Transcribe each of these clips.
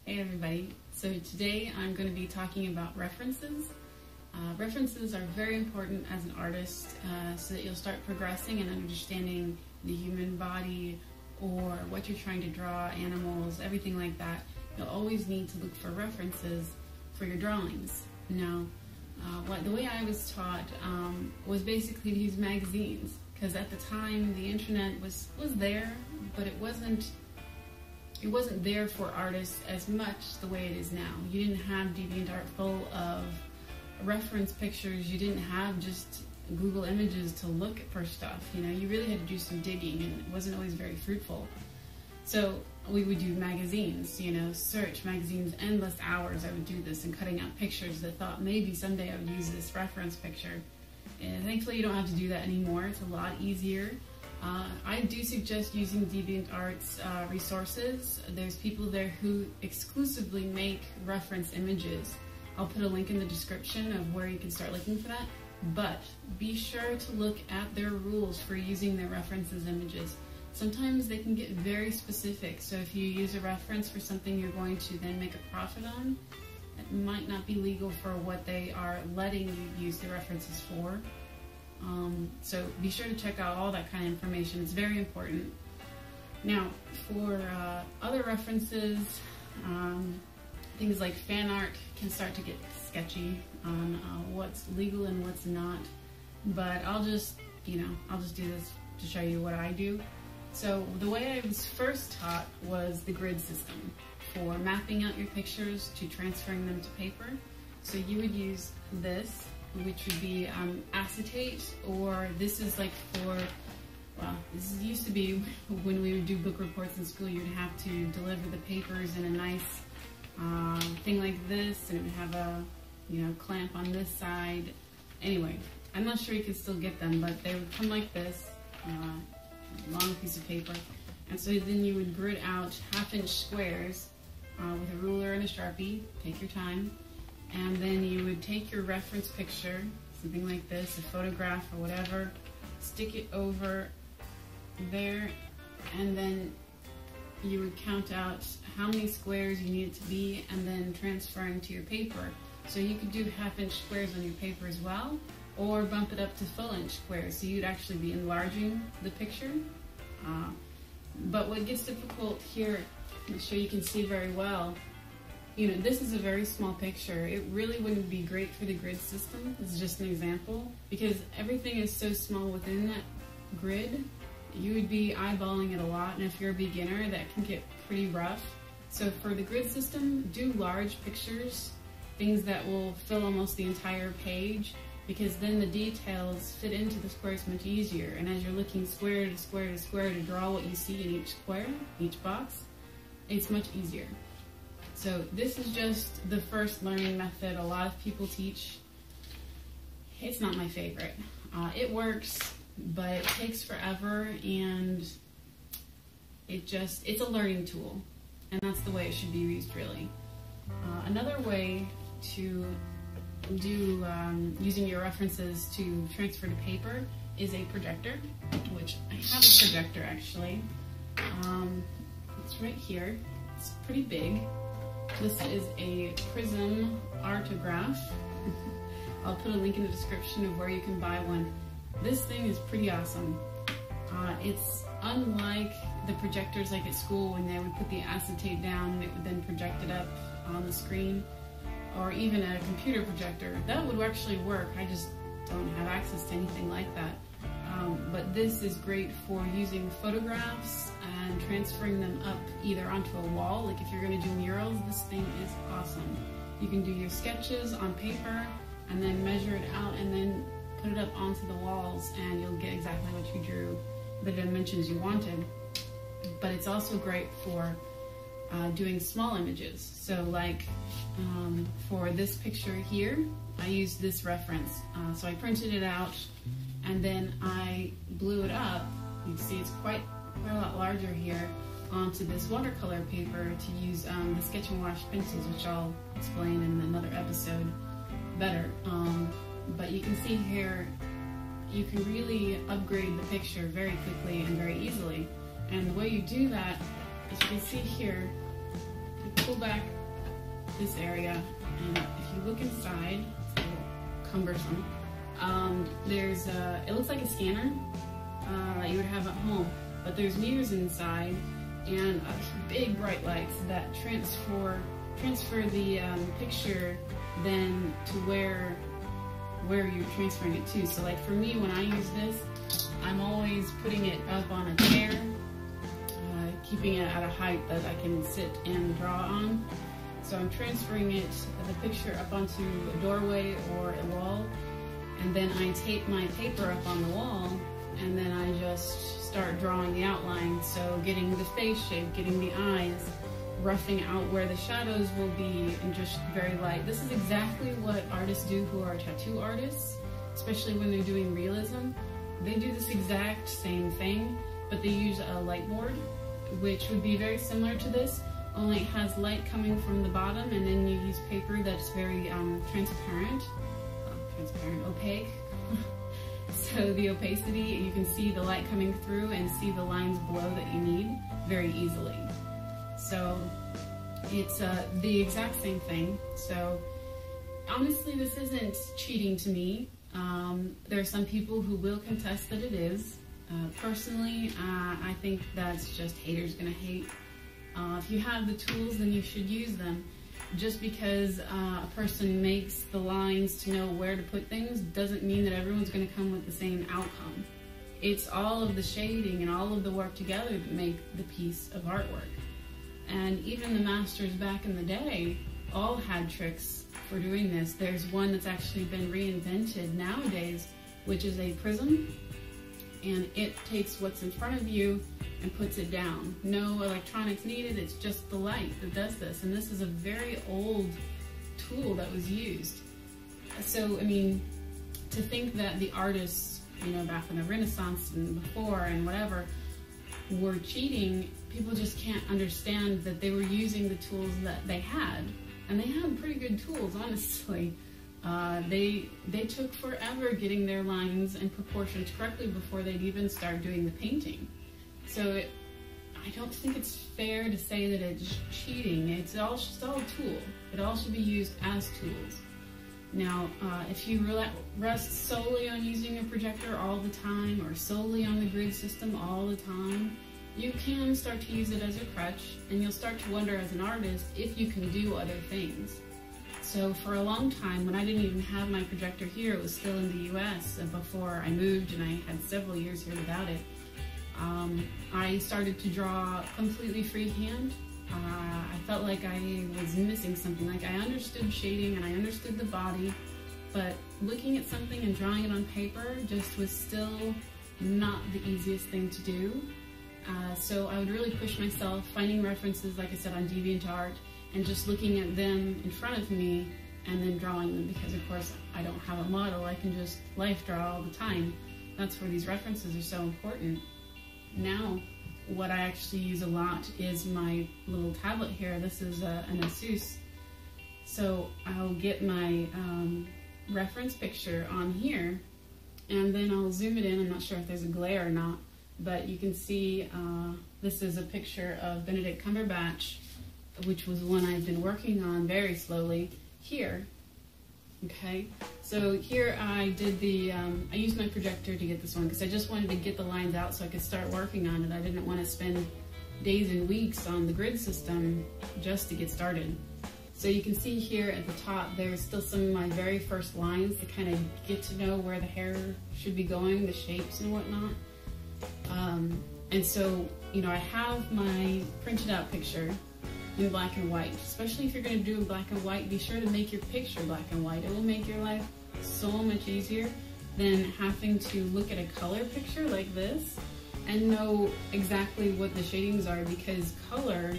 Hey everybody, so today I'm going to be talking about references. References are very important as an artist so that you'll start progressing and understanding the human body or what you're trying to draw, animals, everything like that. You'll always need to look for references for your drawings. Now, the way I was taught was basically to use magazines, because at the time the internet was there, but it wasn't there for artists as much the way it is now. You didn't have DeviantArt full of reference pictures. You didn't have just Google Images to look for stuff. You know, you really had to do some digging, and it wasn't always very fruitful. So we would do magazines, you know, search magazines, endless hours I would do this and cutting out pictures that thought maybe someday I would use this reference picture. And thankfully you don't have to do that anymore. It's a lot easier. I do suggest using DeviantArt's resources. There's people there who exclusively make reference images. I'll put a link in the description of where you can start looking for that, but be sure to look at their rules for using their references images. Sometimes they can get very specific, so if you use a reference for something you're going to then make a profit on, it might not be legal for what they are letting you use the references for. So be sure to check out all that kind of information. It's very important. Now, for other references, things like fan art can start to get sketchy on what's legal and what's not. But I'll just do this to show you what I do. So the way I was first taught was the grid system for mapping out your pictures to transferring them to paper. So you would use this, which would be acetate, or this is like for, well, this used to be when we would do book reports in school, you'd have to deliver the papers in a nice thing like this, and it would have a, clamp on this side. Anyway, I'm not sure you can still get them, but they would come like this, long piece of paper, and so then you would grid out 1/2-inch squares with a ruler and a Sharpie. Take your time. And then you would take your reference picture, something like this, a photograph or whatever, stick it over there, and then you would count out how many squares you need it to be, and then transferring to your paper. So you could do 1/2-inch squares on your paper as well, or bump it up to full-inch squares, so you'd actually be enlarging the picture. But what gets difficult here, I'm sure you can see very well, this is a very small picture. It really wouldn't be great for the grid system. This is just an example, because everything is so small within that grid. You would be eyeballing it a lot, and if you're a beginner, that can get pretty rough. So for the grid system, do large pictures, things that will fill almost the entire page, because then the details fit into the squares much easier. And as you're looking square to square to square to draw what you see in each square, each box, it's much easier. So this is just the first learning method a lot of people teach. It's not my favorite. It works, but it takes forever, and it's a learning tool, and that's the way it should be used, really. Another way to do using your references to transfer to paper is a projector, which I have a projector actually. It's right here. It's pretty big. This is a prism artograph. I'll put a link in the description of where you can buy one. This thing is pretty awesome. It's unlike the projectors like at school when they would put the acetate down and it would then project it up on the screen, or even a computer projector. That would actually work. I just don't have access to anything like that. But this is great for using photographs and transferring them up either onto a wall. Like if you're going to do murals, this thing is awesome. You can do your sketches on paper and then measure it out and then put it up onto the walls, and you'll get exactly what you drew, the dimensions you wanted. But it's also great for doing small images. So like for this picture here, I used this reference. So I printed it out, and then I blew it up. You can see it's quite a lot larger here, onto this watercolor paper to use the Sketch and Wash pencils, which I'll explain in another episode better. But you can see here, you can really upgrade the picture very quickly and very easily. And the way you do that, as you can see here, you pull back this area, and if you look inside, it's a little cumbersome. There's it looks like a scanner that you would have at home, but there's mirrors inside and big bright lights that transfer the picture then to where you're transferring it to. So like for me, when I use this, I'm always putting it up on a chair, keeping it at a height that I can sit and draw on. So I'm transferring the picture up onto a doorway or a wall, and then I tape my paper up on the wall, and then I just start drawing the outline. So getting the face shape, getting the eyes, roughing out where the shadows will be, and just very light. This is exactly what artists do who are tattoo artists, especially when they're doing realism. They do this exact same thing, but they use a light board, which would be very similar to this, only it has light coming from the bottom, and then you use paper that's very transparent, opaque. So the opacity, you can see the light coming through and see the lines below that you need very easily. So it's the exact same thing. So honestly, this isn't cheating to me. There are some people who will contest that it is. Personally, I think that's just haters gonna hate. If you have the tools, then you should use them. Just because a person makes the lines to know where to put things doesn't mean that everyone's gonna come with the same outcome. It's all of the shading and all of the work together that make the piece of artwork. And even the masters back in the day all had tricks for doing this. There's one that's actually been reinvented nowadays, which is a prism, and it takes what's in front of you and puts it down. No electronics needed, it's just the light that does this. And this is a very old tool that was used. So, I mean, to think that the artists, you know, back in the Renaissance and before and whatever, were cheating, people just can't understand that they were using the tools that they had. And they had pretty good tools, honestly. They took forever getting their lines and proportions correctly before they'd even start doing the painting. So I don't think it's fair to say that it's cheating. It's all just all a tool. It all should be used as tools. Now, if you rest solely on using a projector all the time, or solely on the grid system all the time, you can start to use it as a crutch, and you'll start to wonder as an artist if you can do other things. So for a long time, when I didn't even have my projector here, it was still in the US before I moved, and I had several years here without it. I started to draw completely freehand. I felt like I was missing something, like I understood shading and I understood the body, but looking at something and drawing it on paper just was still not the easiest thing to do. So I would really push myself, finding references, like I said, on DeviantArt, and just looking at them in front of me and then drawing them, because of course I don't have a model, I can just life draw all the time. That's where these references are so important. Now, what I actually use a lot is my little tablet here. This is an Asus. So I'll get my reference picture on here, and then I'll zoom it in. I'm not sure if there's a glare or not, but you can see this is a picture of Benedict Cumberbatch, which was one I've been working on very slowly here. Okay, so here I did I used my projector to get this one because I just wanted to get the lines out so I could start working on it. I didn't want to spend days and weeks on the grid system just to get started. So you can see here at the top, there's still some of my very first lines to kind of get to know where the hair should be going, the shapes and whatnot. And so, you know, I have my printed out picture in black and white. Especially if you're going to do black and white, be sure to make your picture black and white. It will make your life so much easier than having to look at a color picture like this and know exactly what the shadings are, because color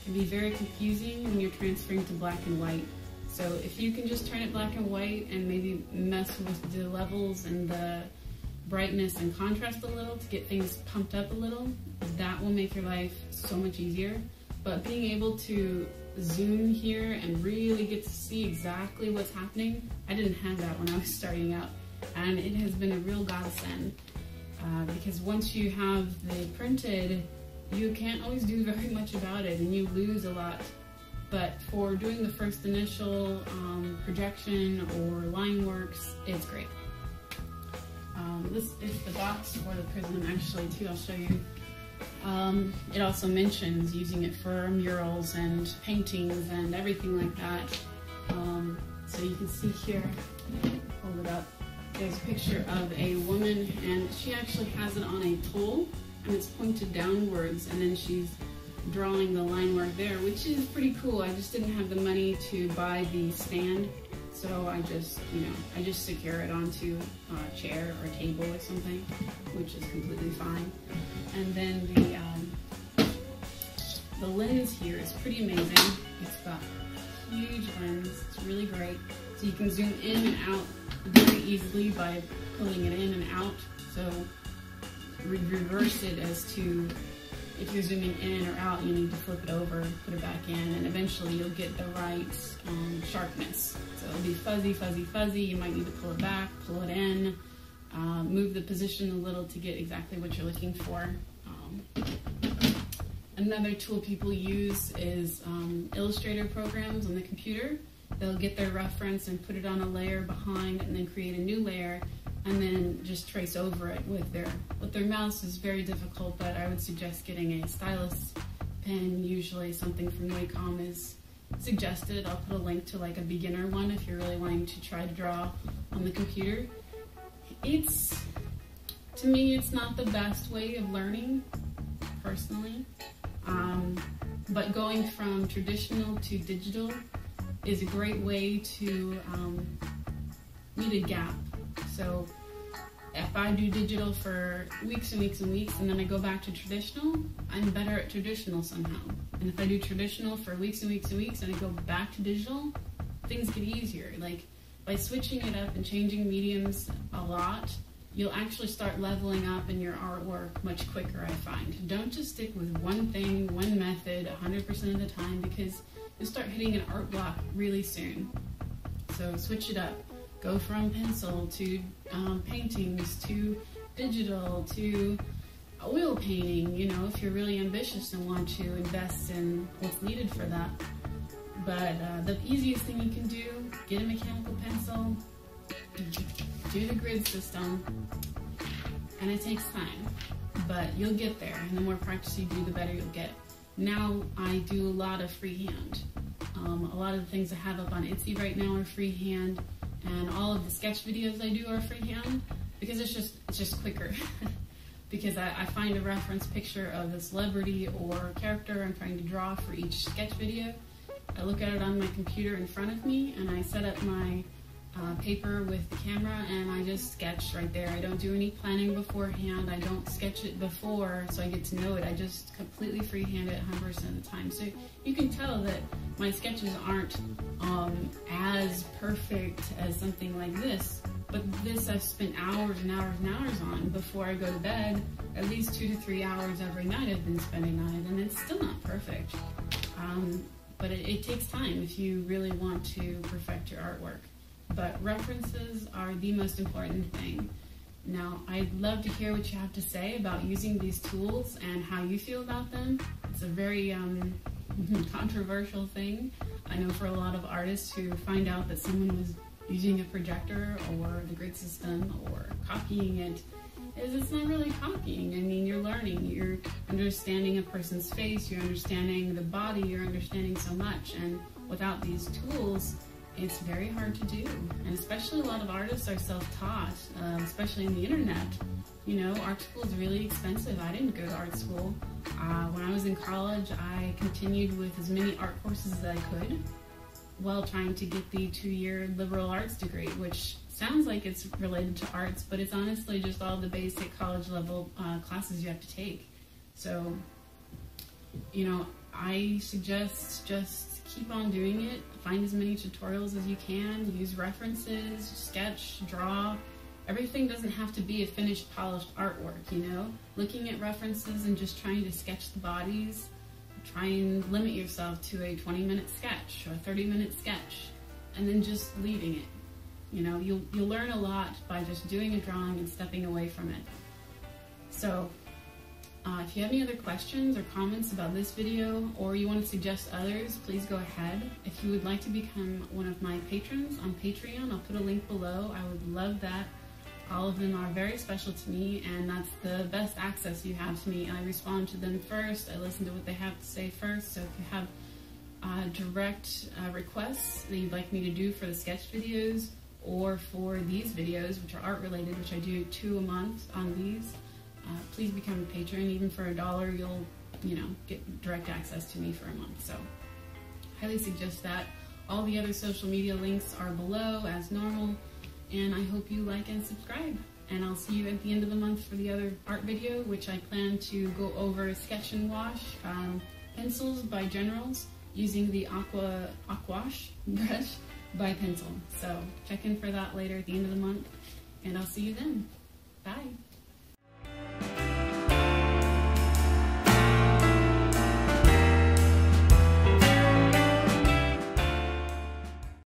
can be very confusing when you're transferring to black and white. So if you can just turn it black and white and maybe mess with the levels and the brightness and contrast a little to get things pumped up a little, that will make your life so much easier. But being able to zoom here and really get to see exactly what's happening, I didn't have that when I was starting out, and it has been a real godsend, because once you have the printed, you can't always do very much about it, and you lose a lot But for doing the first initial projection or line works, it's great. This is the box for the prism actually too, I'll show you. It also mentions using it for murals and paintings and everything like that. So you can see here, hold it up, there's a picture of a woman and she actually has it on a pole and it's pointed downwards, and then she's drawing the line work there, which is pretty cool. I just didn't have the money to buy the stand, so I just, I just secure it onto a chair or a table or something, which is completely fine. And then the lens here is pretty amazing. It's got a huge lens. It's really great. So you can zoom in and out very easily by pulling it in and out. So reverse it as to if you're zooming in or out, you need to flip it over, put it back in, and eventually you'll get the right sharpness. So it'll be fuzzy, fuzzy, fuzzy. You might need to pull it back, pull it in, move the position a little to get exactly what you're looking for. Another tool people use is Illustrator programs on the computer. They'll get their reference and put it on a layer behind and then create a new layer and then just trace over it with their mouse. Is very difficult, but I would suggest getting a stylus pen. Usually something from Wacom is suggested. I'll put a link to like a beginner one if you're really wanting to try to draw on the computer. To me, it's not the best way of learning, personally. But going from traditional to digital is a great way to meet a gap. So if I do digital for weeks and weeks and weeks and then I go back to traditional, I'm better at traditional somehow. And if I do traditional for weeks and weeks and weeks and I go back to digital, things get easier. Like by switching it up and changing mediums a lot, you'll actually start leveling up in your artwork much quicker, I find. Don't just stick with one thing, one method 100% of the time, because you'll start hitting an art block really soon. So switch it up. Go from pencil to paintings to digital to oil painting, if you're really ambitious and want to invest in what's needed for that. But the easiest thing you can do, get a mechanical pencil, do the grid system, and it takes time, but you'll get there, and the more practice you do, the better you'll get. Now I do a lot of freehand. A lot of the things I have up on Etsy right now are freehand, and all of the sketch videos I do are freehand, because it's just quicker. Because I find a reference picture of a celebrity or character I'm trying to draw for each sketch video. I look at it on my computer in front of me, and I set up my paper with the camera, and I just sketch right there. I don't do any planning beforehand. I don't sketch it before so I get to know it. I just completely freehand it 100% of the time. So you can tell that my sketches aren't as perfect as something like this, but this I've spent hours and hours and hours on before I go to bed. At least 2 to 3 hours every night I've been spending on it, and it's still not perfect. But it takes time if you really want to perfect your artwork. But references are the most important thing. Now, I'd love to hear what you have to say about using these tools and how you feel about them. It's a very controversial thing. I know for a lot of artists who find out that someone was using a projector or the grid system or copying it, it's not really copying. I mean, you're learning, you're understanding a person's face, you're understanding the body, you're understanding so much, and without these tools, it's very hard to do. And especially a lot of artists are self-taught, especially in the internet. Art school is really expensive. I didn't go to art school. When I was in college, I continued with as many art courses as I could while trying to get the 2-year liberal arts degree, which sounds like it's related to arts, but it's honestly just all the basic college level classes you have to take. So, I suggest just keep on doing it. Find as many tutorials as you can. Use references, sketch, draw. Everything doesn't have to be a finished, polished artwork, Looking at references and just trying to sketch the bodies. Try and limit yourself to a 20-minute sketch or a 30-minute sketch, and then just leaving it. You'll learn a lot by just doing a drawing and stepping away from it. So, If you have any other questions or comments about this video, or you want to suggest others, please go ahead. If you would like to become one of my patrons on Patreon, I'll put a link below. I would love that. All of them are very special to me, and that's the best access you have to me. I respond to them first. I listen to what they have to say first. So if you have direct requests that you'd like me to do for the sketch videos or for these videos, which are art related, which I do 2 a month on these, please become a patron. Even for $1, you'll get direct access to me for a month. So highly suggest that. All the other social media links are below as normal. And I hope you like and subscribe. And I'll see you at the end of the month for the other art video, which I plan to go over sketch and wash pencils by Generals using the Aquash brush by Pencil. So check in for that later at the end of the month, and I'll see you then. Bye.